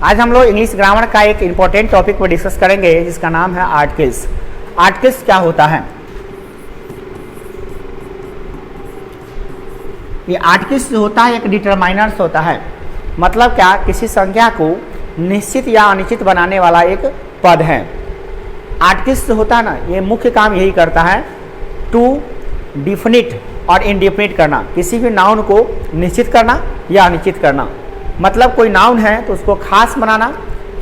आज हम लोग इंग्लिश ग्रामर का एक इम्पोर्टेंट टॉपिक पर डिस्कस करेंगे जिसका नाम है आर्टिकल्स। आर्टिकल्स क्या होता है? ये आर्टिकल्स जो होता है एक डिटरमाइनर्स होता है, मतलब क्या, किसी संख्या को निश्चित या अनिश्चित बनाने वाला एक पद है। आर्टिकल्स जो होता है ना, ये मुख्य काम यही करता है टू डिफिनिट और इनडिफिनिट करना, किसी भी नाउन को निश्चित करना या अनिश्चित करना। मतलब कोई नाउन है तो उसको खास बनाना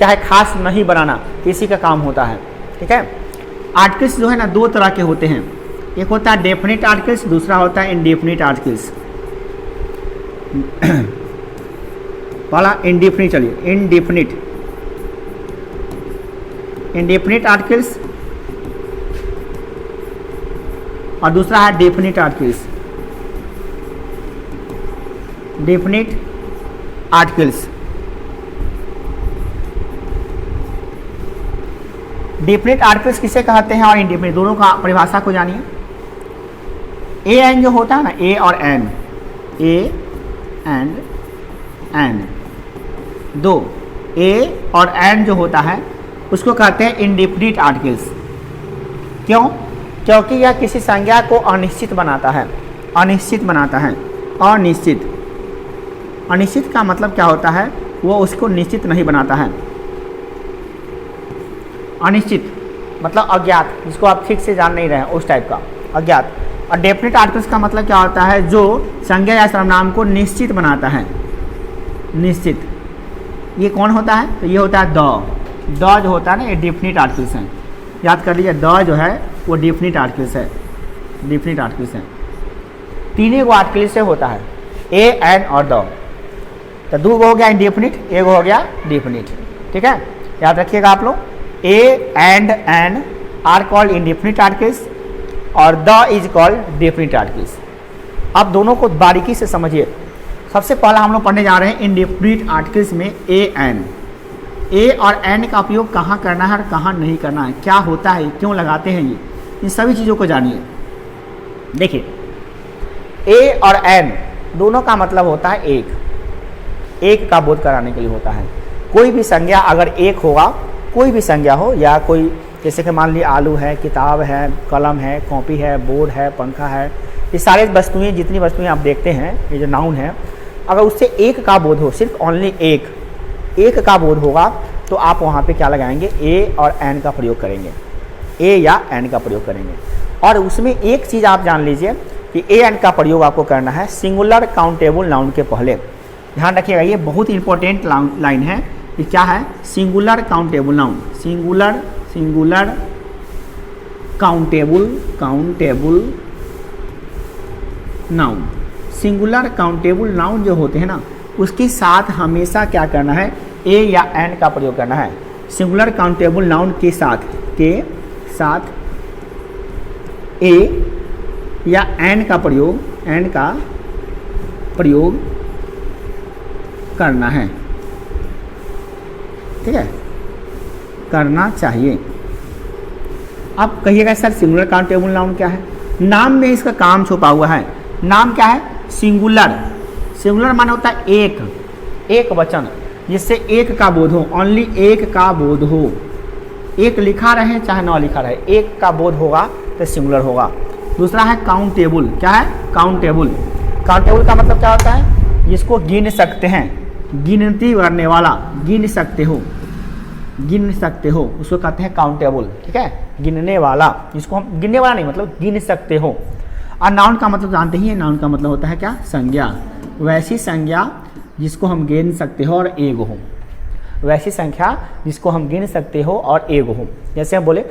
चाहे खास नहीं बनाना, किसी का काम होता है। ठीक है। आर्टिकल्स जो है ना दो तरह के होते हैं, एक होता है डेफिनिट आर्टिकल्स, दूसरा होता है इनडिफिनिट आर्टिकल्स। पहला इनडिफिनिट, चलिए इनडिफिनिट आर्टिकल्स और दूसरा है definite articles. Definite articles, definite articles किसे कहते हैं और इनडेफिनिट, दोनों का परिभाषा को जानिए। ए एन जो होता है ना, ए और एन, ए एंड एन, दो ए और एन जो होता है उसको कहते हैं इनडेफिनिट आर्टिकल्स। क्यों? क्योंकि यह किसी संज्ञा को अनिश्चित बनाता है। अनिश्चित बनाता है। अनिश्चित, अनिश्चित का मतलब क्या होता है? वो उसको निश्चित नहीं बनाता है। अनिश्चित मतलब अज्ञात, जिसको आप ठीक से जान नहीं रहे हैं, उस टाइप का अज्ञात। और डेफिनिट आर्टिकल्स का मतलब क्या होता है? जो संज्ञा या सर्वनाम को निश्चित बनाता है। निश्चित, ये कौन होता है? तो ये होता है द जो होता है ना, ये डेफिनिट आर्टिकल्स हैं। याद कर लीजिए, द जो है वो डेफिनिट आर्टिकल्स है। डेफिनिट आर्टिकल्स हैं। तीन गो आर्टिकल्स से होता है, ए एन और द। तो दो हो गया इनडेफिनिट, एक हो गया डेफिनिट। ठीक है, याद रखिएगा आप लोग। A and an are called indefinite articles और the is called definite articles. अब दोनों को बारीकी से समझिए। सबसे पहला हम लोग पढ़ने जा रहे हैं इनडेफिनिट आर्टिकल्स में ए एन। ए और एन का उपयोग कहाँ करना है और कहाँ नहीं करना है, क्या होता है, क्यों लगाते हैं, ये इन सभी चीज़ों को जानिए। देखिए, ए और एन दोनों का मतलब होता है एक, एक का बोध कराने के लिए होता है। कोई भी संज्ञा अगर एक होगा, कोई भी संज्ञा हो, या कोई जैसे कि मान लीजिए आलू है, किताब है, कलम है, कॉपी है, बोर्ड है, पंखा है, ये सारे वस्तुएं, जितनी वस्तुएं आप देखते हैं, ये जो नाउन है, अगर उससे एक का बोध हो, सिर्फ ओनली एक का बोध होगा, तो आप वहाँ पे क्या लगाएंगे? ए और एन का प्रयोग करेंगे। ए या एन का प्रयोग करेंगे। और उसमें एक चीज़ आप जान लीजिए कि ए एन का प्रयोग आपको करना है सिंगुलर काउंटेबल नाउन के पहले। ध्यान रखिएगा, ये बहुत इंपॉर्टेंट लाइन है। कि क्या है? Singular countable noun. Singular countable noun. Singular countable noun जो होते हैं ना, उसके साथ हमेशा क्या करना है? ए या एन का प्रयोग करना है। सिंगुलर काउंटेबल नाउन के साथ ए या एन का प्रयोग करना है। ठीक है, करना चाहिए। अब कहिएगा सर सिंगुलर काउंटेबल नाउन क्या है? नाम में इसका काम छुपा हुआ है। नाम क्या है? सिंगुलर। सिंगुलर माने होता है एक वचन, जिससे एक का बोध हो, ओनली एक का बोध हो। एक लिखा रहे चाहे ना लिखा रहे, एक का बोध होगा तो सिंगुलर होगा। दूसरा है काउंटेबल। क्या है? काउंटेबल। काउंटेबल का मतलब क्या होता है? जिसको गिन सकते हैं, गिनती करने वाला, गिन सकते हो, उसको कहते हैं काउंटेबल। ठीक है, गिनने वाला, जिसको हम गिनने वाला नहीं, मतलब गिन सकते हो। और नाउन का मतलब जानते ही हैं, नाउन का मतलब होता है क्या? संज्ञा। वैसी संज्ञा जिसको हम गिन सकते हो और एक हो। वैसी संख्या जिसको हम गिन सकते हो और एक हो। जैसे हम बोले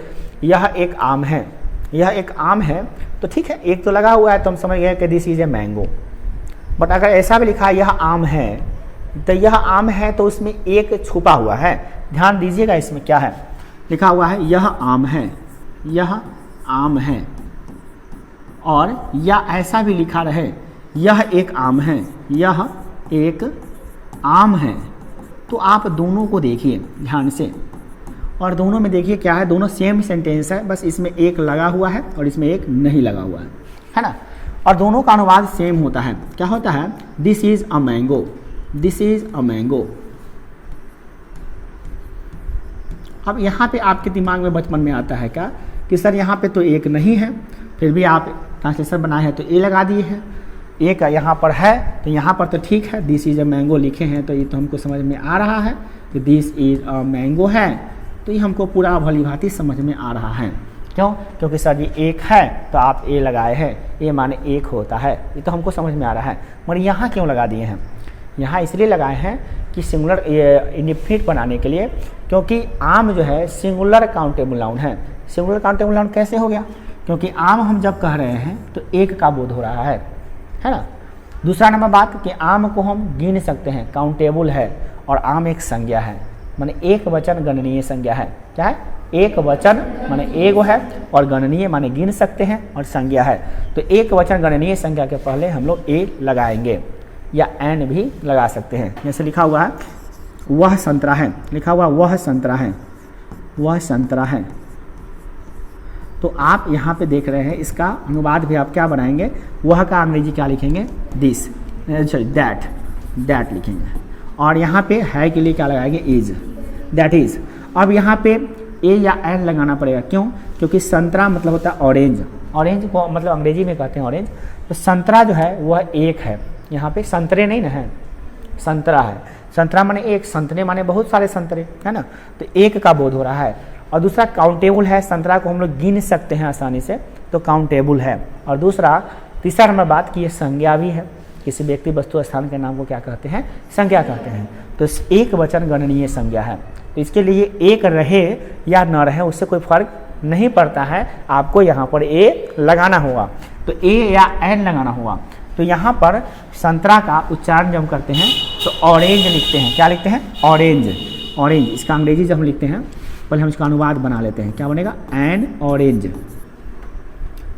यह एक आम है, यह एक आम है, तो ठीक है, एक तो लगा हुआ है तो हम समझ गए कि this is a mango. But अगर ऐसा भी लिखा है यह आम है, तो यह आम है तो उसमें एक छुपा हुआ है। ध्यान दीजिएगा, इसमें क्या है लिखा हुआ है? यह आम है, यह आम है। और या ऐसा भी लिखा रहे यह एक आम है, यह एक आम है, तो आप दोनों को देखिए ध्यान से, और दोनों में देखिए क्या है, दोनों सेम सेंटेंस है, बस इसमें एक लगा हुआ है और इसमें एक नहीं लगा हुआ है ना। और दोनों का अनुवाद सेम होता है। क्या होता है? This is a mango, this is a mango. अब यहाँ पे आपके दिमाग में बचपन में आता है क्या कि सर यहाँ पे तो एक नहीं है, फिर भी आप ट्रांसलेशन बनाए हैं तो ए लगा दिए हैं, एक यहाँ पर है तो यहाँ पर तो ठीक है, दिस इज अ मैंगो लिखे हैं तो ये तो हमको समझ में आ रहा है कि दिस इज अ मैंगो है, तो ये हमको पूरा भली भांति समझ में आ रहा है। क्यों? क्योंकि सर ये एक है तो आप ए लगाए हैं, ए माने एक होता है, ये तो हमको समझ में आ रहा है। मगर यहाँ क्यों लगा दिए हैं? यहाँ इसलिए लगाए हैं कि सिंगुलर इंडेफिनिट बनाने के लिए, क्योंकि आम जो है सिंगुलर काउंटेबल नाउन है। सिंगुलर काउंटेबल नाउन कैसे हो गया? क्योंकि आम हम जब कह रहे हैं तो एक का बोध हो रहा है ना। दूसरा नंबर बात कि आम को हम गिन सकते हैं, काउंटेबल है, और आम एक संज्ञा है, माने एक वचन गणनीय संज्ञा है। क्या है? एक वचन माने एगो है, और गणनीय माने गिन सकते हैं, और संज्ञा है। तो एक वचन गणनीय संज्ञा के पहले हम लोग ए लगाएंगे या एन भी लगा सकते हैं। जैसे लिखा हुआ है वह संतरा है, लिखा हुआ वह संतरा है, वह संतरा है। तो आप यहाँ पे देख रहे हैं इसका अनुवाद भी आप क्या बनाएंगे, वह का अंग्रेजी क्या लिखेंगे? दिस, सॉरी दैट, दैट लिखेंगे। और यहाँ पे है के लिए क्या लगाएंगे? Is, that is. अब यहाँ पे ए या एन लगाना पड़ेगा। क्यों? क्योंकि संतरा मतलब होता है ऑरेंज, ऑरेंज को मतलब अंग्रेजी में कहते हैं ऑरेंज। तो संतरा जो है वह एक है, यहाँ पे संतरे नहीं ना है, संतरा है। संतरा माने एक, संतरे माने बहुत सारे संतरे, है ना। तो एक का बोध हो रहा है। और दूसरा काउंटेबल है, संतरा को हम लोग गिन सकते हैं आसानी से, तो काउंटेबल है। और दूसरा तीसरा नंबर बात कि ये संज्ञा भी है, किसी व्यक्ति वस्तु स्थान के नाम को क्या कहते हैं? संज्ञा कहते हैं। तो एक वचन गणनीय संज्ञा है, तो इसके लिए एक रहे या न रहे उससे कोई फर्क नहीं पड़ता है, आपको यहाँ पर ए लगाना होगा। तो ए या एन लगाना होगा। तो यहाँ पर संतरा का उच्चारण जब हम करते हैं तो ऑरेंज लिखते हैं। क्या लिखते हैं? Orange, orange. इसका अंग्रेजी जब हम लिखते हैं, पहले हम इसका अनुवाद बना लेते हैं। क्या बनेगा? N orange,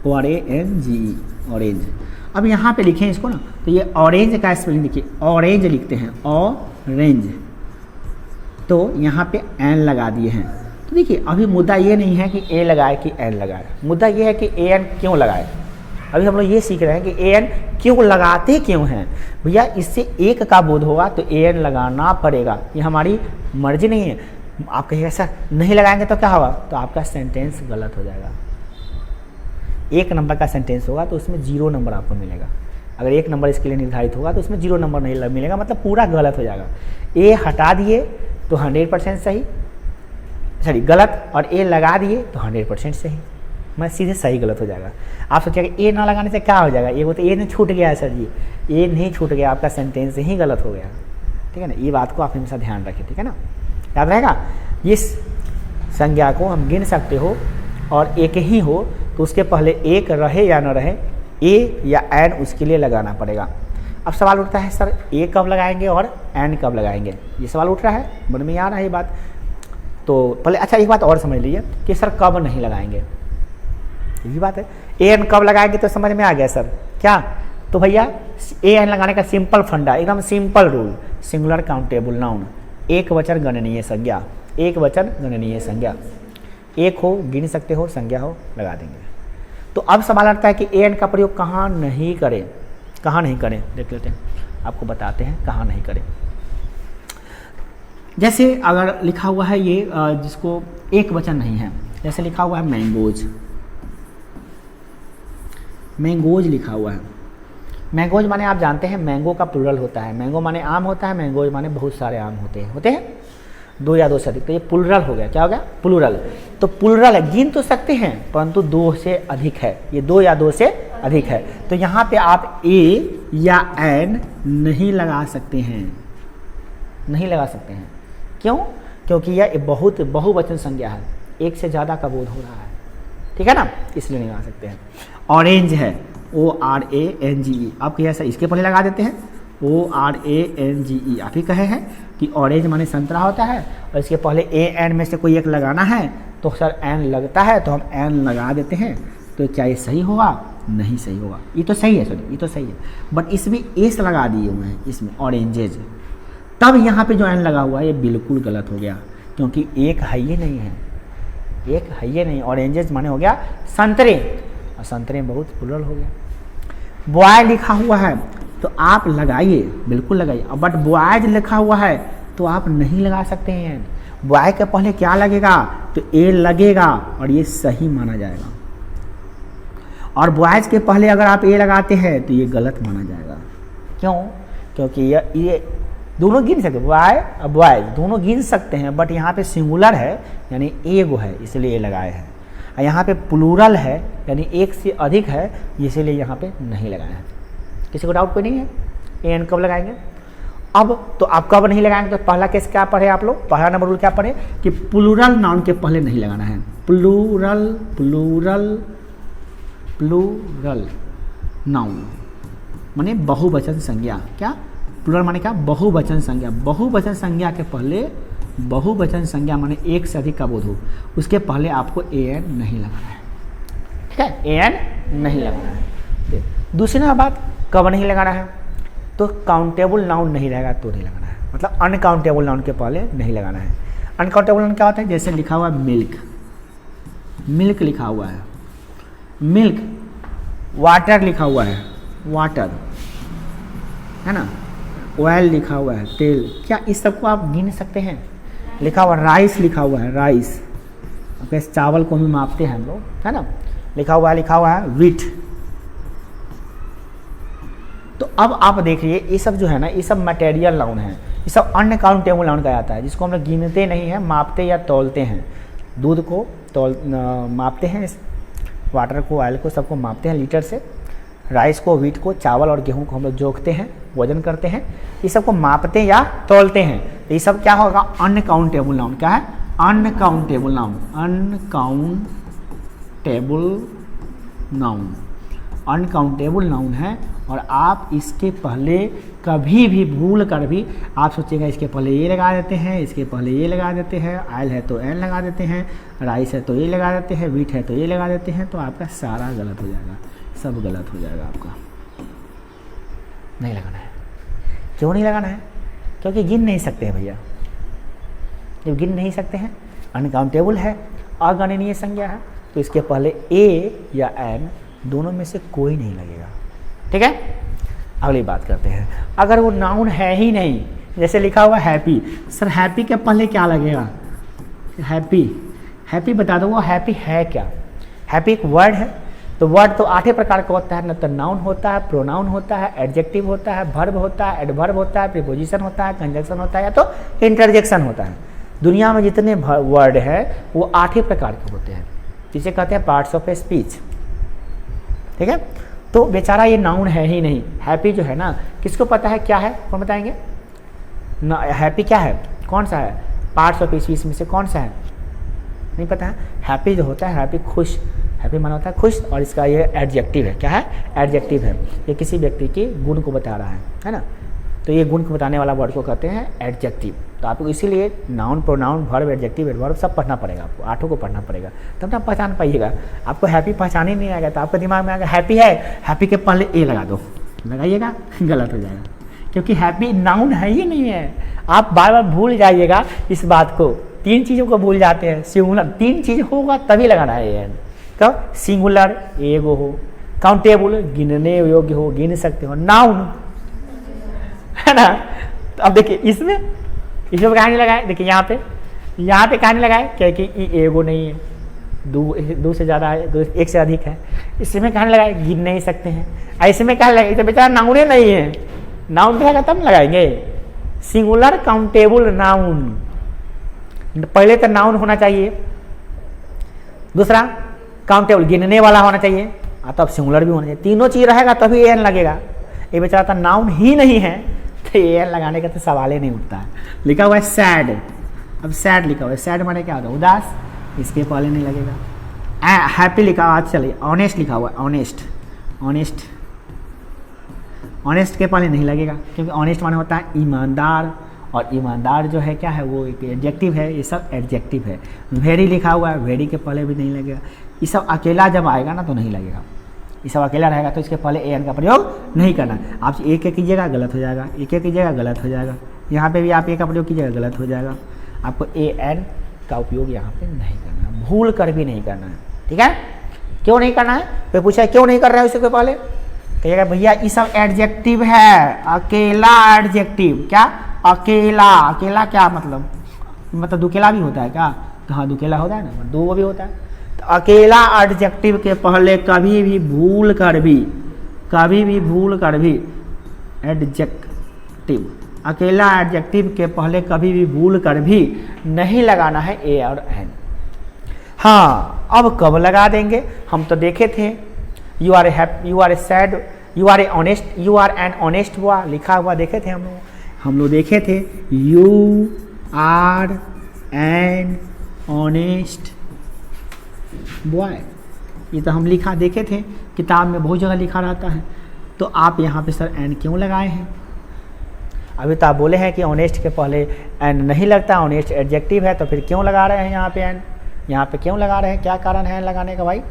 ORANGE, orange. अब यहाँ पे लिखें इसको ना, तो ये ऑरेंज का स्पेलिंग देखिए, ऑरेंज लिखते हैं, ऑरेंज। तो यहाँ पे एन लगा दिए हैं। तो देखिए अभी मुद्दा ये नहीं है कि ए लगाए कि एन लगाए, मुद्दा ये है कि ए एन क्यों लगाए। अभी हम लोग ये सीख रहे हैं कि ए एन क्यों लगाते क्यों हैं। भैया इससे एक का बोध होगा तो ए एन लगाना पड़ेगा, ये हमारी मर्जी नहीं है। आप कहिएगा सर नहीं लगाएंगे तो क्या होगा? तो आपका सेंटेंस गलत हो जाएगा। एक नंबर का सेंटेंस होगा तो उसमें 0 नंबर आपको मिलेगा। अगर एक नंबर इसके लिए निर्धारित होगा तो उसमें 0 नंबर नहीं मिलेगा, मतलब पूरा गलत हो जाएगा। ए हटा दिए तो 100% सही, सॉरी गलत, और ए लगा दिए तो 100% सही, मैं सीधे सही गलत हो जाएगा। आप सोचिएगा ए ना लगाने से क्या हो जाएगा? ये वो तो ए नहीं छूट गया है सर जी, ए नहीं छूट गया, आपका सेंटेंस ही गलत हो गया। ठीक है ना, ये बात को आप हमेशा ध्यान रखें, ठीक है ना, याद रहेगा। इस संज्ञा को हम गिन सकते हो और एक ही हो तो उसके पहले एक रहे या न रहे, ए या एन उसके लिए लगाना पड़ेगा। अब सवाल उठता है सर ए कब लगाएंगे और एन कब लगाएंगे, ये सवाल उठ रहा है, मन में आ रहा है ये बात। तो पहले अच्छा एक बात और समझ लीजिए कि सर कब नहीं लगाएंगे, यही बात है। ए एन कब लगाएंगे तो समझ में आ गया सर क्या? तो भैया ए एन लगाने का सिंपल फंडा, एकदम simple rule, singular countable noun, एक वचन गणनीय संज्ञा, एक वचन गणनीय संज्ञा, एक हो गिन सकते हो, संज्ञा हो लगा देंगे। तो अब सवाल आता है कि ए एन का प्रयोग कहाँ नहीं करें, कहाँ नहीं करें, देख लेते हैं, आपको बताते हैं कहाँ नहीं करें। जैसे अगर लिखा हुआ है ये जिसको एक वचन नहीं है, जैसे लिखा हुआ है मैंगोज, मैंगोज लिखा हुआ है। मैंगोज माने आप जानते हैं मैंगो का प्लूरल होता है, मैंगो माने आम होता है, मैंगोज माने बहुत सारे आम होते हैं 2 या 2 से अधिक, तो ये प्लूरल हो गया। क्या हो गया? प्लूरल। तो प्लूरल है, गिन तो सकते हैं परंतु 2 से अधिक है, ये 2 या 2 से अधिक है। तो यहाँ पे आप ए या एन नहीं लगा सकते हैं, नहीं लगा सकते हैं। क्यों? क्योंकि यह बहुत बहुवचन संज्ञा है, एक से ज़्यादा का बोध हो रहा है, ठीक है ना, इसलिए नहीं लगा सकते हैं। ऑरेंज है, ORANGE, आप कहिए सर इसके पहले लगा देते हैं, ORANGE। आप ही कहे हैं कि ऑरेंज माने संतरा होता है और इसके पहले ए एन में से कोई एक लगाना है, तो सर एन लगता है तो हम एन लगा देते हैं। तो क्या ये सही होगा? नहीं सही होगा। ये तो सही है सर, ये तो सही है, बट इसमें एस लगा दिए हुए हैं, इसमें ऑरेंजेज, तब यहाँ पे जो एन लगा हुआ है ये बिल्कुल गलत हो गया, क्योंकि एक है ये नहीं है, एक है ये नहीं। ऑरेंजेज माने हो गया संतरे, और संतरे बहुत प्लूरल हो गया। बॉय लिखा हुआ है तो आप लगाइए, बिल्कुल लगाइए, बट बॉयज लिखा हुआ है तो आप नहीं लगा सकते हैं। बॉय के पहले क्या लगेगा, तो ए लगेगा और ये सही माना जाएगा। और बॉयज़ के पहले अगर आप ए लगाते हैं तो ये गलत माना जाएगा। क्यों? क्योंकि ये दोनों गिन सकते, बॉय और बॉयज़ दोनों गिन सकते हैं, बट यहाँ पे सिंगुलर है यानी एगो है इसलिए ए लगाए हैं, और यहाँ पे प्लूरल है यानी एक से अधिक है इसीलिए यहाँ पे नहीं लगाया है। किसी को डाउट कोई नहीं है? ए एन कब लगाएंगे? अब तो आप कब नहीं लगाएंगे, तो पहला केस क्या पढ़े आप लोग, पहला नंबर रूल क्या पढ़े कि प्लूरल नाउन के पहले नहीं लगाना है। प्लूरल प्लूरल प्लूरल नाउन माने बहुवचन संज्ञा। क्या प्लूरल माने क्या? बहुवचन संज्ञा। बहुवचन संज्ञा के पहले, बहुवचन संज्ञा माने एक से अधिक का बोध हो, उसके पहले आपको ए एन नहीं लगाना है। ठीक है, ए एन नहीं लगाना है। दूसरी ना बात, कब नहीं लगाना है, तो काउंटेबल नाउन नहीं रहेगा तो नहीं लगाना है, मतलब अनकाउंटेबल नाउन के पहले नहीं लगाना है। अनकाउंटेबल नाउन क्या होता है? जैसे लिखा हुआ है मिल्क, मिल्क लिखा हुआ है, मिल्क। वाटर लिखा हुआ है, वाटर, है ना। ऑयल लिखा हुआ है, तेल। क्या इस सबको आप गिन सकते हैं? लिखा हुआ राइस, लिखा हुआ है राइस, ओके, चावल को भी मापते हैं हम लोग, है ना। लिखा हुआ है व्हीट। तो अब आप देखिए ये सब जो है ना, ये सब मटेरियल नाउन है, ये सब अनकाउंटेबल नाउन कहा जाता है, जिसको हम लोग गिनते नहीं हैं, मापते या तौलते हैं। दूध को मापते हैं, वाटर को, ऑयल को, सबको मापते हैं लीटर से। राइस को, व्हीट को, चावल और गेहूं को हम लोग जोखते हैं, वजन करते हैं, ये सबको मापते या तौलते हैं। ये सब क्या होगा? Uncountable noun. क्या है? Uncountable noun. Uncountable noun, uncountable noun है। और आप इसके पहले कभी भी भूल कर भी आप सोचिएगा इसके पहले ये लगा देते हैं, इसके पहले ये लगा देते हैं, ऑयल है तो एन लगा देते हैं, राइस है तो ये लगा देते हैं, व्हीट है तो ये लगा देते हैं, तो आपका सारा गलत हो जाएगा, सब गलत हो जाएगा आपका। नहीं लगाना है। क्यों नहीं लगाना है? क्योंकि गिन नहीं सकते हैं भैया। जब गिन नहीं सकते हैं, अनकाउंटेबल है, अगणनीय संज्ञा है, तो इसके पहले ए या एन दोनों में से कोई नहीं लगेगा। ठीक है, अगली बात करते हैं। अगर वो नाउन है ही नहीं, जैसे लिखा हुआ हैप्पी, सर हैप्पी के पहले क्या लगेगा? हैप्पी, हैप्पी बता दो वो हैप्पी है क्या? हैप्पी एक वर्ड है, तो वर्ड तो 8 प्रकार का होता है ना, तो नाउन होता है, प्रोनाउन होता है, एडजेक्टिव होता है, वर्ब होता है, एडवर्ब होता है, प्रीपोजिशन होता है, कंजंक्शन होता है, या तो इंटरजेक्शन होता है। दुनिया में जितने वर्ड है वो 8 प्रकार के होते हैं, जिसे कहते हैं पार्ट्स ऑफ ए स्पीच। ठीक है, तो बेचारा ये नाउन है ही नहीं। हैप्पी जो है ना, किसको पता है क्या है? कौन बताएंगे ना? हैप्पी क्या है, कौन सा है? पार्ट्स ऑफ स्पीच में से कौन सा है? नहीं पता है। हैप्पी जो होता है, हैप्पी खुश, हैप्पी माना होता है खुश, और इसका ये एडजेक्टिव है। क्या है? एडजेक्टिव है। ये किसी व्यक्ति के गुण को बता रहा है ना, तो ये गुण को बताने वाला वर्ड को कहते हैं एडजेक्टिव। तो आपको इसीलिए noun, pronoun, verb, adjective, adverb सब पढ़ना पड़ेगा, आपको 8 को पढ़ना पड़ेगा, तब ना पहचान पाइएगा। आपको हैप्पी पहचान ही नहीं आएगा तो आपके दिमाग में आएगा हैप्पी है, हैप्पी के पहले ए लगा दो, लगाइएगा, गलत हो जाएगा, क्योंकि हैप्पी नाउन है ही नहीं है। आप बार बार भूल जाइएगा इस बात को, 3 चीज़ों को भूल जाते हैं। सिंगुलर 3 चीज़ होगा तभी लगाना है एन। कब? सिंगुलर एगो हो, काउंटेबल गिनने योग्य हो, गिन सकते हो, नाउन, है ना। तो अब देखिए इसमें कहानी लगाए, देखिए यहाँ पे कहानी लगाए क्योंकि एगो नहीं है, दो से ज़्यादा है, एक से अधिक है। इसमें कहानी लगाए गिन नहीं सकते हैं, ऐसे में कहानी लगाए, तो बेचारा नाउन नहीं है। नाउन रहेगा तब लगाएंगे। सिंगुलर काउंटेबल नाउन, पहले तो नाउन होना चाहिए, दूसरा काउंटेबल गिनने वाला होना चाहिए, तब सिंगुलर भी होना चाहिए। तीनों चीज़ रहेगा तभी एन लगेगा। ये बेचारा था नाउन ही नहीं है, तो एन लगाने का तो सवाल ही नहीं उठता है। लिखा हुआ है सैड, अब सैड लिखा हुआ है, सैड माने क्या होता है? उदास, इसके पहले नहीं लगेगा। हैप्पी लिखा हुआ, आज चलिए ऑनेस्ट लिखा हुआ है, ऑनेस्ट, ऑनेस्ट, ऑनेस्ट के पहले नहीं लगेगा, क्योंकि ऑनेस्ट माने होता है ईमानदार, और ईमानदार जो है क्या है? वो एक एडजेक्टिव है, ये सब एडजेक्टिव है। वेरी लिखा हुआ है, वेरी के पहले भी नहीं लगेगा। ये सब अकेला जब आएगा ना तो नहीं लगेगा, ये सब अकेला रहेगा तो इसके पहले ए एन का प्रयोग नहीं करना। आप एक कीजिएगा गलत हो जाएगा, एक कीजिएगा गलत हो जाएगा, यहाँ पे भी आप ए का प्रयोग कीजिएगा गलत हो जाएगा। आपको ए एन का उपयोग यहाँ पे नहीं करना है, भूल कर भी नहीं करना है। ठीक है, क्यों नहीं करना है? कोई पूछा क्यों नहीं कर रहा है उसके पहले, कहिएगा भैया ये सब एडजेक्टिव है, अकेला एडजेक्टिव। क्या? अकेला, अकेला क्या मतलब? मतलब दुकेला भी होता है क्या? तो हाँ दुकेला होता है ना, दो भी होता है। तो अकेला एडजेक्टिव के पहले कभी भी भूल कर भी एडजेक्टिव, अकेला एडजेक्टिव के पहले कभी भी भूल कर भी नहीं लगाना है ए और एन। हाँ अब कब लगा देंगे? हम तो देखे थे you are happy, you are sad, you are a honest, you are an honest हुआ लिखा हुआ देखे थे हम लोग देखे थे you are an honest boy, ये तो हम लिखा देखे थे, किताब में बहुत जगह लिखा रहता है। तो आप यहाँ पे सर एन क्यों लगाए हैं? अभी तो आप बोले हैं कि ऑनेस्ट के पहले एन नहीं लगता, ऑनेस्ट एडजेक्टिव है, तो फिर क्यों लगा रहे हैं यहाँ पे एन? यहाँ पे क्यों लगा रहे हैं, क्या कारण है लगाने का भाई?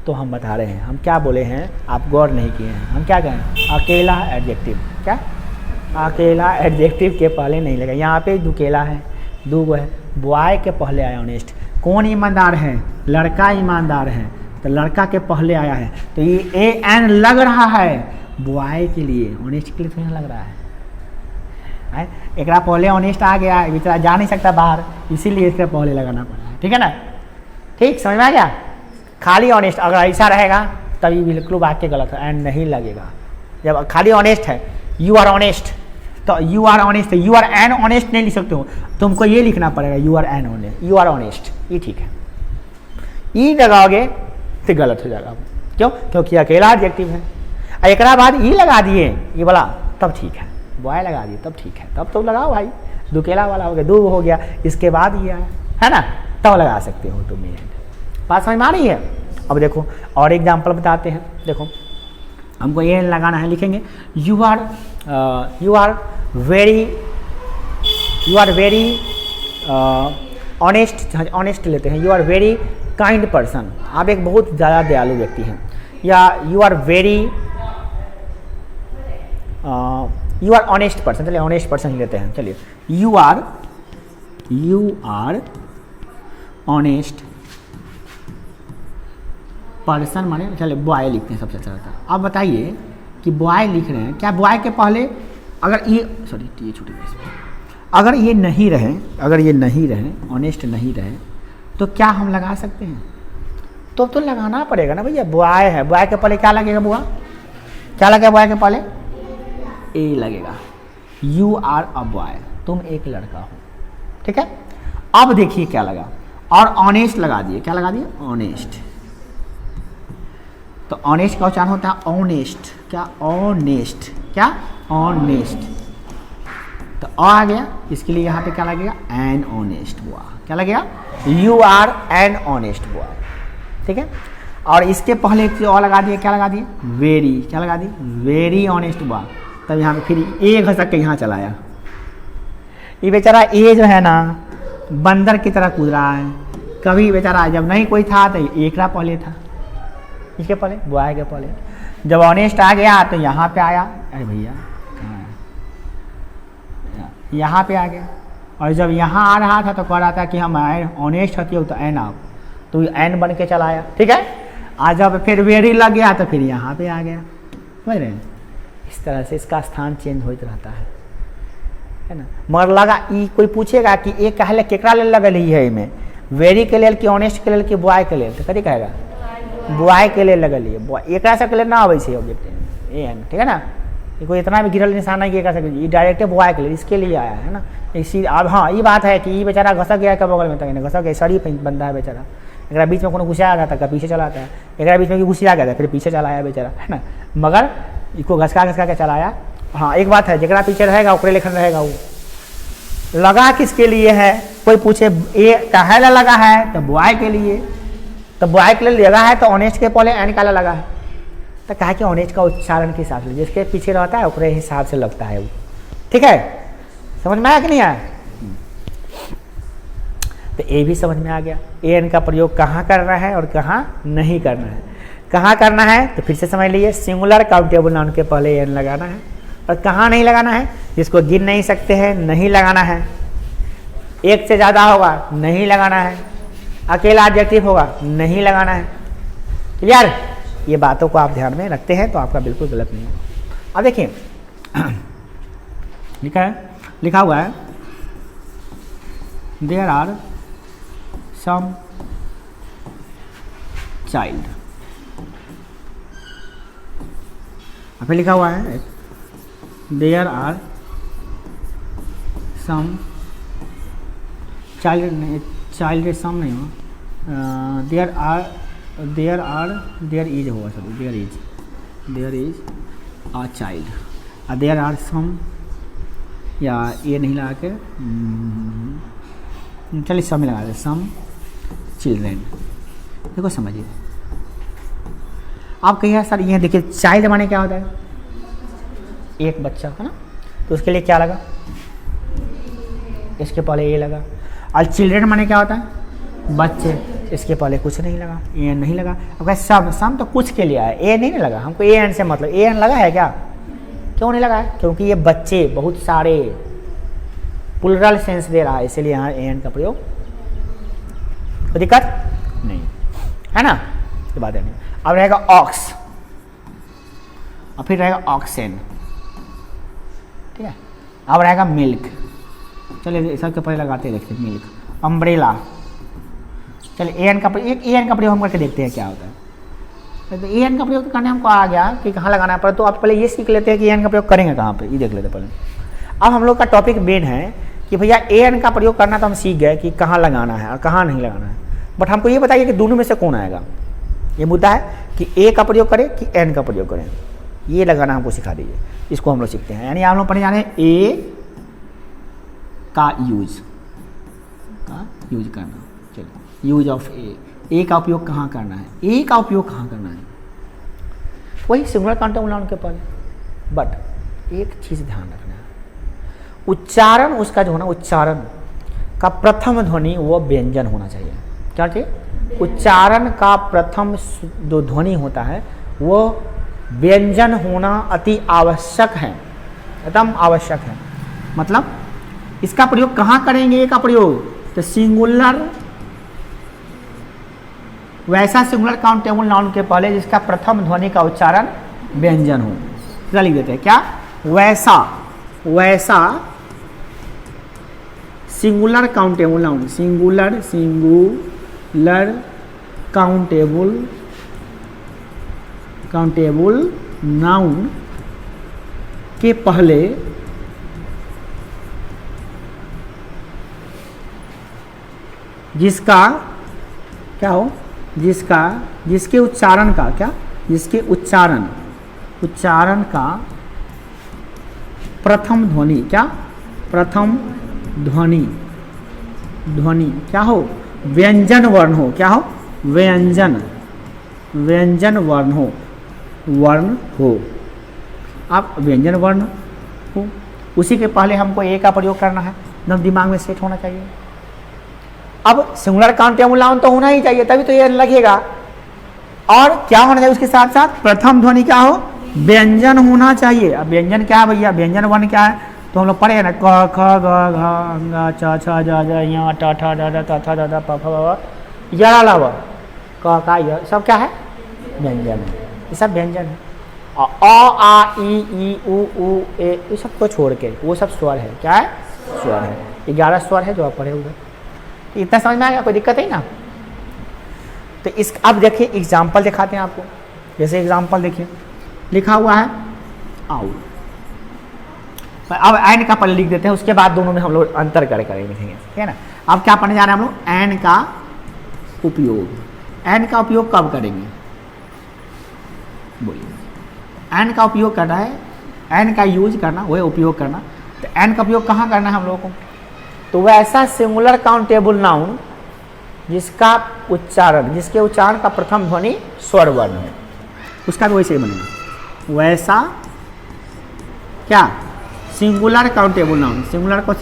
तो हम बता रहे हैं, हम क्या बोले हैं आप गौर नहीं किए हैं। हम क्या कहें? अकेला एडजेक्टिव, क्या अकेला एडजेक्टिव के पहले नहीं लगा। यहाँ पे दुकेला है, दूगो है, बॉय के पहले आया ऑनेस्ट। कौन ईमानदार है? लड़का ईमानदार है, तो लड़का के पहले आया है, तो ये ए एन लग रहा है बॉय के लिए, ऑनेस्ट के लिए तो नहीं लग रहा है। एक पहले ऑनेस्ट आ गया, बेचारा जा नहीं सकता बाहर, इसीलिए इसके पहले लगाना पड़ा है, ठीक है ना? ठीक समझ में आ गया? खाली ऑनेस्ट अगर ऐसा रहेगा तभी बिल्कुल वाक्य गलत है, एंड नहीं लगेगा। जब खाली ऑनेस्ट है यू आर ऑनेस्ट, तो you are honest, you are an honest नहीं लिख सकते हो, तुमको ये लिखना पड़ेगा you are an honest, you are honest, ये ठीक है। ई लगाओगे तो गलत हो जाएगा। क्यों? क्योंकि अकेला एडजेक्टिव है। एक बाद ई लगा दिए ये वाला तब ठीक है, बॉय लगा दिए तब ठीक है, तब तो लगाओ भाई, दुकेला वाला हो गया, दो हो गया, इसके बाद ये है ना, तब लगा सकते हो तुम ये। बात समझ में आ रही है? अब देखो और एग्जाम्पल बताते हैं। देखो हमको ये लगाना है, लिखेंगे यू आर वेरी ऑनेस्ट लेते हैं, you are very kind person, आप एक बहुत ज़्यादा दयालु व्यक्ति हैं। या यू आर ऑनेस्ट पर्सन, चलिए ऑनेस्ट पर्सन लेते हैं, चलिए यू आर ऑनेस्ट पर्सन माने, चलिए बॉय लिखते हैं सबसे अच्छा रहता है। अब बताइए कि बॉय लिख रहे हैं, क्या बॉय के पहले अगर ये ये छूटी गई, अगर ये नहीं रहे, ऑनेस्ट नहीं रहे, तो क्या हम लगा सकते हैं? तो लगाना पड़ेगा ना भैया, बॉय है, बॉय के पहले क्या लगेगा? बुआ क्या लगेगा बॉय के पहले? ए लगेगा। यू आर अ बॉय, तुम एक लड़का हो, ठीक है। अब देखिए क्या लगा, और ऑनेस्ट लगा दिए, क्या लगा दिए? ऑनेस्ट। तो ऑनेस्ट का उच्चारण होता है ऑनेस्ट, क्या? ऑनेस्ट, क्या? ऑनेस्ट। तो आ गया, इसके लिए यहाँ पे क्या लगेगा? एन ऑनेस्ट बॉय, क्या लगेगा? You are an honest boy, ठीक है। और इसके पहले एक चीज और लगा दिए, क्या लगा दिए? वेरी, क्या लगा दिए? Very honest boy. तब यहाँ पे फिर ए घसक के यहाँ चलाया, ये बेचारा ए जो है ना बंदर की तरह कूद रहा है। कभी बेचारा जब नहीं कोई था तो एकरा पहले था, इसके पहले बॉय के पहले। जब ऑनेस्ट आ गया तो यहाँ पे आया, अरे भैया कहाँ है, यहाँ पे आ गया। और जब यहाँ आ रहा था तो कह रहा था कि हम ऑनेस्ट होती हो तो एन आओ, तो एन बन के चलाया, ठीक है। आज जब फिर वेरी लग गया तो फिर यहाँ पे आ गया, समझ रहे हैं? इस तरह से इसका स्थान चेंज होता रहता है ना। मगर लगा ई कोई पूछेगा कि ये कहले केकरा ले लगल ही है, में वेरी के लेल कि ऑनेस्ट के लेल कि बॉय के लेल, तो कथी कहेगा? बॉय के लिए लगल है। एक से ले ना आवे से ऑब्जेक्ट ए एन, ठीक है ना। ये कोई इतना भी गिरल निशान है कि ये डायरेक्ट बॉय के लिए, इसके लिए आया है ना। इसी अब हाँ ये बात है कि ये बेचारा घसक गया का बगल में, तक घसक गया, शरीफ बंदा है बेचारा, एक बीच में कोनो घुसा जाता है, पीछे चला आता है, एक बीच में घुसिया गया था फिर पीछे चलाया बेचारा, है ना। मगर इसको घसका के चलाया। हाँ एक बात है, जरा पीछे रहेगा ओकरे लेखन रहेगा। वो लगा किसके लिए है? कोई पूछे ए काहे ला लगा है, तो बॉय के लिए। तो बॉय के लिए लगा है तो ऑनेस्ट के पहले एन काला लगा है, तो कहा कि ऑनेस्ट का उच्चारण के हिसाब से जिसके पीछे रहता है ओकरे हिसाब से लगता है वो, ठीक है। समझ में आया कि नहीं आया? तो ए भी समझ में आ गया, ए एन का प्रयोग कहाँ करना है और कहाँ नहीं करना है। कहाँ करना है तो फिर से समझ लीजिए, सिंगुलर काउंटेबल नाउन के पहले एन लगाना है, और कहाँ नहीं लगाना है, जिसको गिन नहीं सकते हैं नहीं लगाना है, एक से ज़्यादा होगा नहीं लगाना है, अकेला एडजेक्टिव होगा नहीं लगाना है। क्लियर? ये बातों को आप ध्यान में रखते हैं तो आपका बिल्कुल गलत नहीं होगा। अब देखिए लिखा हुआ है देयर आर सम चाइल्ड, पे लिखा हुआ है there are some child, child some नहीं हो, देयर इज होगा sir, there is a child, there are some, या ये नहीं लगा के चलिए सम लगा दे, सम चिल्ड्रेन। देखो समझिए, आप कहिए सर ये देखिए चाइल्ड माने क्या होता है, एक बच्चा है ना, तो उसके लिए क्या लगा, इसके पहले ये लगा। और चिल्ड्रेन माने क्या होता है, बच्चे, इसके पहले कुछ नहीं लगा, ए एन नहीं लगा। अब कहे सम तो कुछ के लिए आया, ए नहीं लगा, हमको ए एन से मतलब, ए एन लगा है क्या, क्यों नहीं लगा है, क्योंकि ये बच्चे बहुत सारे प्लुरल सेंस दे रहा है, इसलिए यहाँ ए एन का प्रयोग, कोई दिक्कत नहीं है ना, ये बात है नहीं। अब रहेगा ऑक्स, और फिर रहेगा ऑक्सेन, ठीक है। अब रहेगा मिल्क, चलिए सबके पहले लगाते हैं, देखते हैं मिल्क। अम्ब्रेला, चलिए ए एन का प्रयोग हम करके देखते हैं क्या होता है। तो ए एन का प्रयोग करने हमको आ गया कि कहाँ लगाना है, पर तो आप पहले ये सीख लेते हैं कि ए एन का प्रयोग करेंगे कहाँ पे, ये देख लेते हैं पहले। अब हम लोग का टॉपिक मेन है कि भैया ए एन का प्रयोग करना तो हम सीख गए कि कहाँ लगाना है और कहाँ नहीं लगाना है, बट हमको ये बताइए कि दोनों में से कौन आएगा। ये मुद्दा है कि ए का प्रयोग करें कि एन का प्रयोग करें, ये लगाना हमको सिखा दीजिए, इसको हम लोग सीखते हैं। यानी आप लोग पढ़ने जा रहे हैं ए का यूज करना, चलिए यूज ऑफ ए का उपयोग कहाँ करना है, ए का उपयोग कहाँ करना है, वही सिंगुलर काउंटेबल नाउन के पहले। बट एक चीज़ ध्यान रखना है, उच्चारण उसका जो है ना, उच्चारण का प्रथम ध्वनि वो व्यंजन होना चाहिए। क्या चाहिए, उच्चारण का प्रथम जो ध्वनि होता है वो व्यंजन होना अति आवश्यक है, एकदम आवश्यक है। मतलब इसका प्रयोग कहाँ करेंगे, ए का प्रयोग, तो सिंगुलर, वैसा सिंगुलर काउंटेबल नाउन के पहले जिसका प्रथम ध्वनि का उच्चारण व्यंजन हो। क्या लिख देते हैं, क्या, वैसा singular countable noun, singular countable noun के पहले जिसका क्या हो, जिसके उच्चारण का क्या, जिसके उच्चारण का प्रथम ध्वनि क्या, प्रथम ध्वनि क्या हो, व्यंजन वर्ण हो, क्या हो, व्यंजन वर्ण हो। आप व्यंजन वर्ण हो, उसी के पहले हमको ए का प्रयोग करना है, एकदम दिमाग में सेट होना चाहिए। अब सिंगुलर काउंटेबल नाउन तो होना ही चाहिए, तभी तो ये लगेगा। और क्या होना चाहिए उसके साथ साथ, प्रथम ध्वनि क्या हो, व्यंजन होना चाहिए। अब व्यंजन क्या है भैया, व्यंजन वर्ण क्या है, तो हम लोग पढ़े ना, क ख ग घ च छ ज ज य ट ठ ड ढ त थ द ध प फ ब य ल व क का य, सब क्या है, व्यंजन है, ये सब व्यंजन है। अ आ ई उ ए, ये सब को छोड़ के वो सब स्वर है, क्या है, स्वर है। 11 स्वर है जो आप पढ़े हुए, इतना समझ में आ गया, कोई दिक्कत है ना। तो इस अब देखिए एग्जाम्पल दिखाते हैं आपको, जैसे एग्जाम्पल देखिए लिखा हुआ है आउ, अब एन का पहले लिख देते हैं, उसके बाद दोनों में हम लोग अंतर करेंगे, ठीक है ना। अब क्या पढ़ने जा रहे हैं हम लोग, एन का उपयोग। एन का उपयोग कब करेंगे, बोलिए। एन का उपयोग करना है, एन का यूज करना, वह उपयोग करना। तो एन का उपयोग कहाँ करना है हम लोगों को, तो वैसा सिंगुलर काउंटेबल नाउन जिसके उच्चारण का प्रथम ध्वनि स्वर वर्ण है, उसका भी वैसे ही बनेगा। वैसा क्या, सिंगुलर काउंटेबल नाउन, सिंगुलर को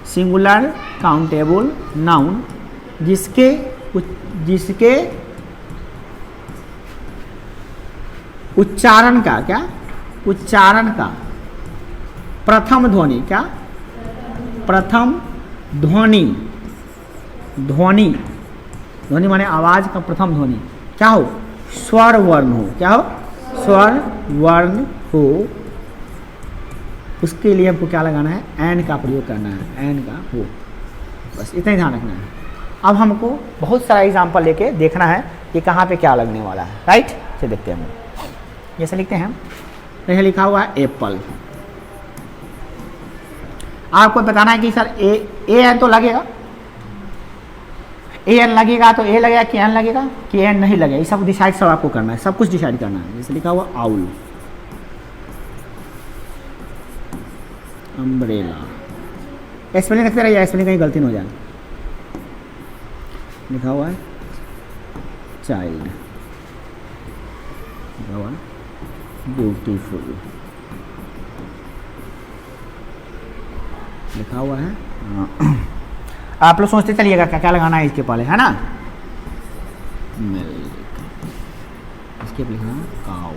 सिंगुलर काउंटेबल नाउन जिसके उच्चारण का क्या, उच्चारण का प्रथम ध्वनि क्या, प्रथम ध्वनि माने आवाज का प्रथम ध्वनि क्या हो, स्वर वर्ण हो, क्या हो, स्वर वर्ण हो। उसके लिए हमको क्या लगाना है, एन का प्रयोग करना है, एन का हो। बस इतना ही ध्यान रखना है। अब हमको बहुत सारा एग्जाम्पल लेके देखना है कि कहाँ पे क्या लगने वाला है, राइट। चलिए देखते हैं हम, जैसे लिखते हैं, यहाँ लिखा हुआ है एप्पल। आपको बताना है कि सर ए एन तो लगेगा, ए एन लगेगा तो ए लगेगा कि एन लगेगा कि एन नहीं लगेगा, ये सब डिसाइड सब आपको करना है, सब कुछ डिसाइड करना है। जैसे लिखा हुआ आउल, अम्ब्रेला, स्पेलिंग रखते रहिए, स्पेलिंग कहीं गलती न हो जाए। लिखा हुआ है चाइल्ड, लिखा हुआ है ब्यूटीफुल, लिखा हुआ है आप लोग सोचते चलिएगा क्या क्या लगाना है इसके पहले, है ना। मिल्क, इसके लिखा है cow,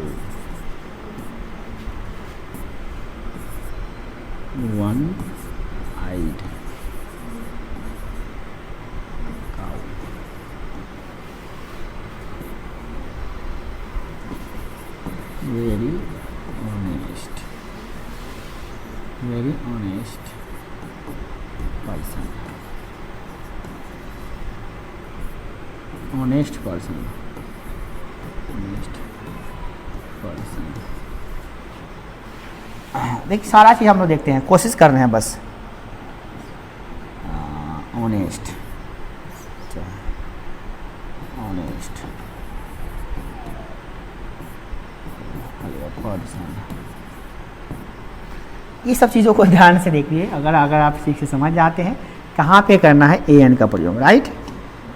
one eyed cow, very honest, very honest person, honest person, honest person. देखिए सारा चीज़ हम लोग देखते हैं, कोशिश कर रहे हैं बस। ऑनेस्ट, ऑनेस्ट पर्सन, ये सब चीज़ों को ध्यान से देखिए। अगर आप ठीक से समझ जाते हैं कहाँ पे करना है ए एन का प्रयोग, राइट।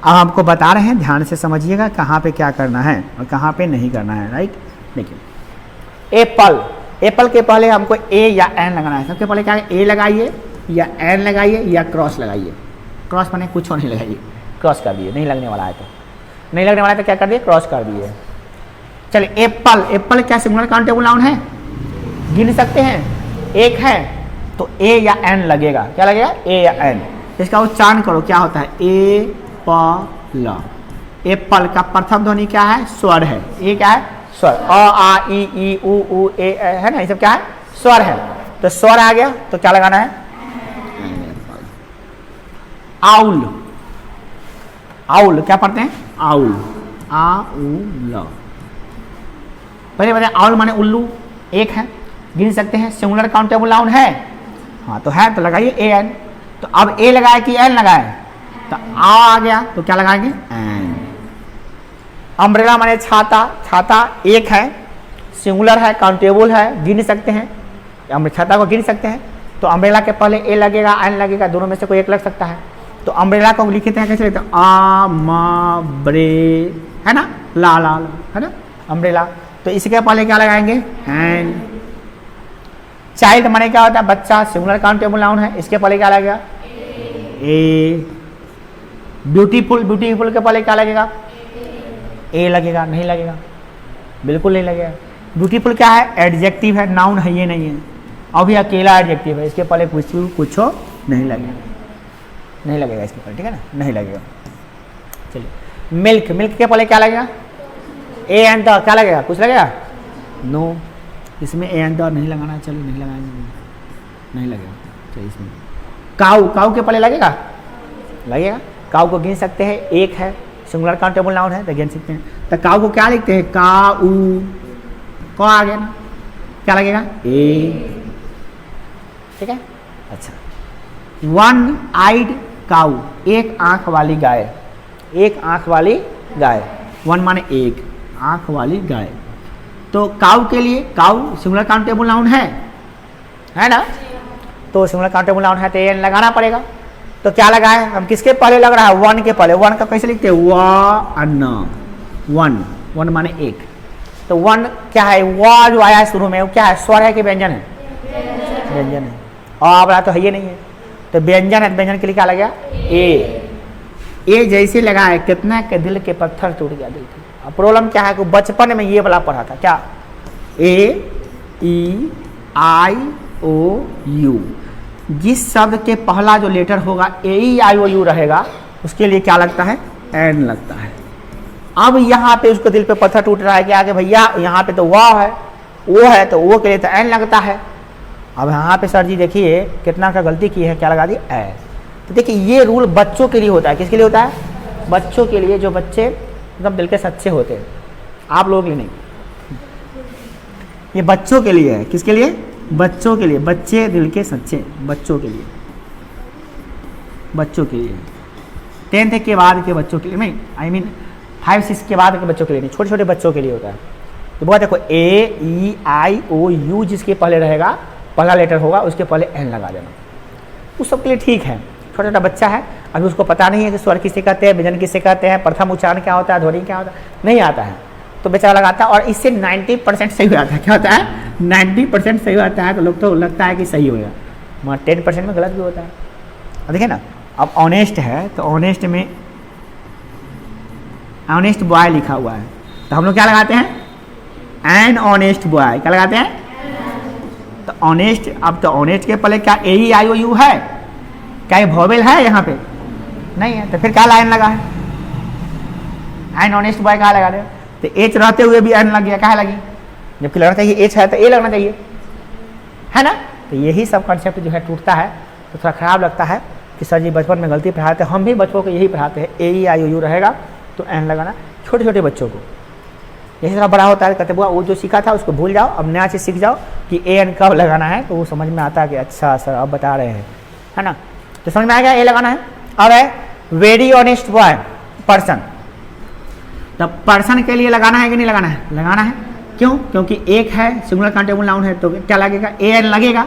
अब आपको बता रहे हैं, ध्यान से समझिएगा कहाँ पे क्या करना है और कहाँ पे नहीं करना है, राइट। देखिए एप्पल, एप्पल के पहले हमको ए या एन लगाना है। सबसे पहले क्या है, ए लगाइए या एन लगाइए या क्रॉस लगाइए। क्रॉस बने कुछ और नहीं लगाइए, क्रॉस कर दिए, नहीं लगने वाला है तो नहीं लगने वाला है तो क्या कर दिए, क्रॉस कर दिए। चलिए एप्पल, एप्पल क्या सिंगुलर काउंटेबल नाउन है, गिन सकते हैं, एक है तो ए या एन लगेगा। क्या लगेगा, ए या एन। इसका उच्चारण करो, क्या होता है, ए प ल। एप्पल का प्रथम ध्वनि क्या है, स्वर है। ये क्या है, स्वर, अ आ ई उ ए है ना, ये सब क्या है, स्वर है। तो स्वर आ गया तो क्या लगाना है, आउल, आउल क्या पढ़ते हैं, आउल, आ उ ल। पहले बताए आउल माने उल्लू, एक है, गिन सकते हैं, सिंगुलर काउंटेबल नाउन है, हाँ तो है तो लगाइए ए एन। तो अब ए लगाए कि एन लगाए, तो आ गया तो क्या लगाएंगे, एन। अम्ब्रेला माने छाता, छाता एक है, सिंगुलर है, काउंटेबल है, गिन सकते हैं, छाता को गिन सकते हैं। तो अम्ब्रेला के पहले ए लगेगा, एन लगेगा, दोनों में से कोई एक लग सकता है। तो अम्ब्रेला को लिखते हैं कैसे, लिखते हैं, आ मा ब्रे, है ना, ला ला ला, है ना, अम्ब्रेला। तो इसके पहले क्या लगाएंगे, एन। चाइल्ड माने क्या होता है, बच्चा, सिंगुलर काउंटेबल नाउन है, इसके पहले क्या लगेगा, ए। ब्यूटीफुल, ब्यूटीफुल के पहले क्या लगेगा, ए लगेगा, नहीं लगेगा, बिल्कुल नहीं लगेगा। ब्यूटीफुल क्या है, एडजेक्टिव है, नाउन है, ये नहीं है, अभी अकेला एडजेक्टिव है, इसके पहले कुछ नहीं लगेगा, नहीं लगेगा इसके पहले, ठीक है ना, नहीं लगेगा। चलिए मिल्क, मिल्क के पहले क्या लगेगा, ए एन तो क्या लगेगा, कुछ लगेगा, नो, इसमें ए एन तो नहीं लगाना, चलिए नहीं लगाएंगे, नहीं लगेगा। चलिए इसमें काऊ, काऊ के पहले लगेगा, लगेगा। काऊ को गिन सकते हैं, एक है, सिंगुलर काउंटेबल नाउन है तो गिन सकते हैं। तो काऊ को क्या लिखते हैं, काऊ, को आ गया ना, क्या लगेगा, ए, ठीक है। अच्छा, वन आइड काऊ, एक आंख वाली गाय, एक आंख वाली गाय, वन माने एक, आंख वाली गाय। तो काऊ के लिए, काऊ सिंगुलर काउंटेबल नाउन है ना, तो सिंगुलर काउंटेबल नाउन है तो एन लगाना पड़ेगा। तो क्या लगा है, हम किसके पहले लग रहा है, वन के पहले। वन का कैसे लिखते हैं, वन, वन माने एक। तो वन क्या है, वा जो आया है शुरू में, वो क्या है, स्वर है कि व्यंजन है, व्यंजन है, और अब तो है ये नहीं है, तो व्यंजन है, व्यंजन के लिए क्या लगा, ए। ए जैसे लगा है, कितना के दिल के पत्थर टूट गया दिल के। अब प्रॉब्लम क्या है कि बचपन में ये वाला पढ़ा था, क्या, ए ई आई ओ यू, जिस शब्द के पहला जो लेटर होगा ए ई आई ओ यू रहेगा, उसके लिए क्या लगता है, एन लगता है। अब यहाँ पे उसको दिल पे पत्थर टूट रहा है कि आगे भैया यहाँ पे तो वाह है, वो है, तो वो के लिए तो एन लगता है। अब यहाँ पे सर जी देखिए कितना का गलती की है, क्या लगा दी, ए। तो देखिए ये रूल बच्चों के लिए होता है। किसके लिए होता है? बच्चों के लिए, जो बच्चे एकदम दिल के सच्चे होते हैं, आप लोगों के लिए नहीं। ये बच्चों के लिए है। किसके लिए? बच्चों के लिए, बच्चे दिल के सच्चे, बच्चों के लिए, बच्चों के लिए, 10th के बाद के बच्चों के लिए नहीं, आई मीन 5-6 के बाद के बच्चों के लिए नहीं, छोटे छोटे बच्चों के लिए होता है। तो बहुत देखो AEIOU जिसके पहले रहेगा, पहला लेटर होगा, उसके पहले N लगा देना, उस सब के लिए ठीक है। छोटा छोटा बच्चा है, अभी उसको पता नहीं है कि स्वर किसे कहते हैं, व्यंजन किसे कहते हैं, प्रथम उच्चारण क्या होता है, ध्वनि क्या होता है, नहीं आता है, तो बेचारा लगाता है और इससे 90% सही हो जाता है। क्या होता है? 90% सही हो जाता है। तो लोग तो लगता है कि सही होगा, मगर 10% में गलत भी होता है। अब देखिए ना, अब ऑनेस्ट है तो ऑनेस्ट में ऑनेस्ट बॉय लिखा हुआ है, तो हम लोग क्या लगाते हैं? N honest boy. क्या लगाते हैं? तो ऑनेस्ट, अब तो ऑनेस्ट के पहले क्या AEIOU है? क्या ये वोवेल है यहाँ पे? नहीं है, तो फिर क्या लाइन लगा है? एन ऑनेस्ट बॉय कहाँ लगा दे? तो एच रहते हुए भी एन लग गया, कहाँ लगी? जबकि लगना चाहिए एच है तो ए लगना चाहिए, है ना? तो यही सब कॉन्सेप्ट जो है टूटता है, तो थोड़ा खराब लगता है कि सर जी बचपन में गलती पढ़ाते हैं। हम भी बच्चों को यही पढ़ाते हैं, AEIOU रहेगा तो एन लगाना, छोटे छोटे बच्चों को। जैसे थोड़ा बड़ा होता है कहते बुआ वो जो सीखा था उसको भूल जाओ, अब नया चीज़ सीख जाओ कि AN कब लगाना है, तो वो समझ में आता है कि अच्छा सर अब बता रहे हैं, है ना? तो समझ में आ गया ए लगाना है। अब है वेरी ऑनेस्ट बॉय, पर्सन। तो पर्सन के लिए लगाना है कि नहीं लगाना है? लगाना है। क्यों? क्योंकि एक है, सिंगुलर काउंटेबल नाउन है, तो क्या लगेगा? AN लगेगा।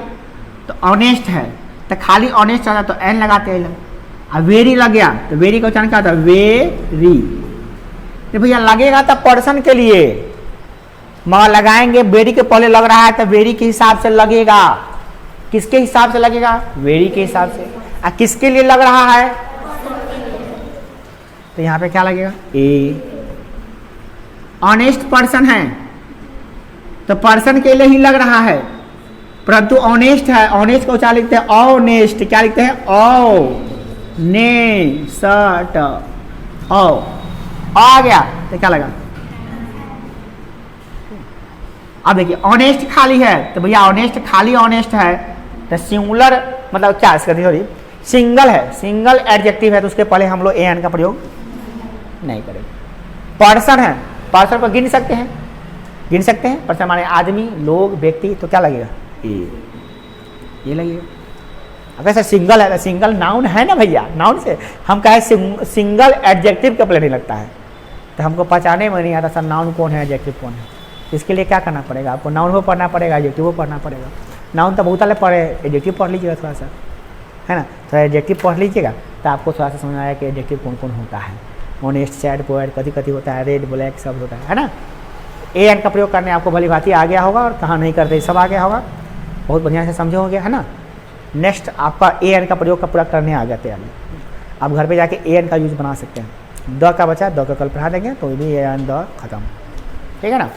तो ऑनेस्ट है तो खाली ऑनेस्ट आता तो N लगाते हैं। अब वेरी लग गया तो वेरी का उच्चारण क्या होता है? वेरी। तो भैया लगेगा तो पर्सन के लिए, मगर लगाएंगे वेरी के पहले लग रहा है तो वेरी के हिसाब से लगेगा। किसके हिसाब से लगेगा? वेरी के हिसाब से। और किसके लिए लग रहा है? तो यहाँ पे क्या लगेगा? ए। ऑनेस्ट पर्सन है तो पर्सन के लिए ही लग रहा है, परंतु ऑनेस्ट है, ऑनेस्ट को उच्चारण लिखते हैं ऑनेस्ट। क्या लिखते हैं? ओ ने सट ओ आ गया तो क्या लगा? अब देखिए ऑनेस्ट खाली है तो भैया ऑनेस्ट खाली ऑनेस्ट है तो सिंगुलर मतलब क्या सॉरी सिंगल है, सिंगल एडजेक्टिव है तो उसके पहले हम लोग AN का प्रयोग नहीं करेंगे। पर्सन है, पर्सन को गिन सकते हैं, गिन सकते हैं, पर्सन माने आदमी, लोग, व्यक्ति, तो क्या लगेगा? ये लगेगा। अगर सर सिंगल है तो सिंगल नाउन है ना भैया, नाउन से हम कहे सिंगल एडजेक्टिव के पहले नहीं लगता है, तो हमको पहचाने में नहीं आता सर नाउन कौन है, एडजेक्टिव कौन है। इसके लिए क्या करना पड़ेगा? आपको नाउन को पढ़ना पड़ेगा, एडजेक्टिव को पढ़ना पड़ेगा। नाउन तो बहुत सारे पढ़े, एडजेक्टिव पढ़ लीजिएगा थोड़ा सा, है ना? तो एडजेक्टिव पढ़ लीजिएगा तो आपको थोड़ा सा समझ आया कि एडजेक्टिव कौन कौन होता है। ऑनेस्ट, सैड, पोएट, कभी कभी होता है, रेड, ब्लैक, सब होता है ना? AN का प्रयोग करने आपको भली भांति आ गया होगा और कहाँ नहीं करते सब आ गया होगा, बहुत बढ़िया से समझे होंगे, है ना? नेक्स्ट आपका AN का प्रयोग का पूरा करने आ गया तैयारी। आप घर पे जाके AN का यूज बना सकते हैं। द का बचा, द का कल पढ़ा देंगे तो भी AN द खत्म, ठीक है ना?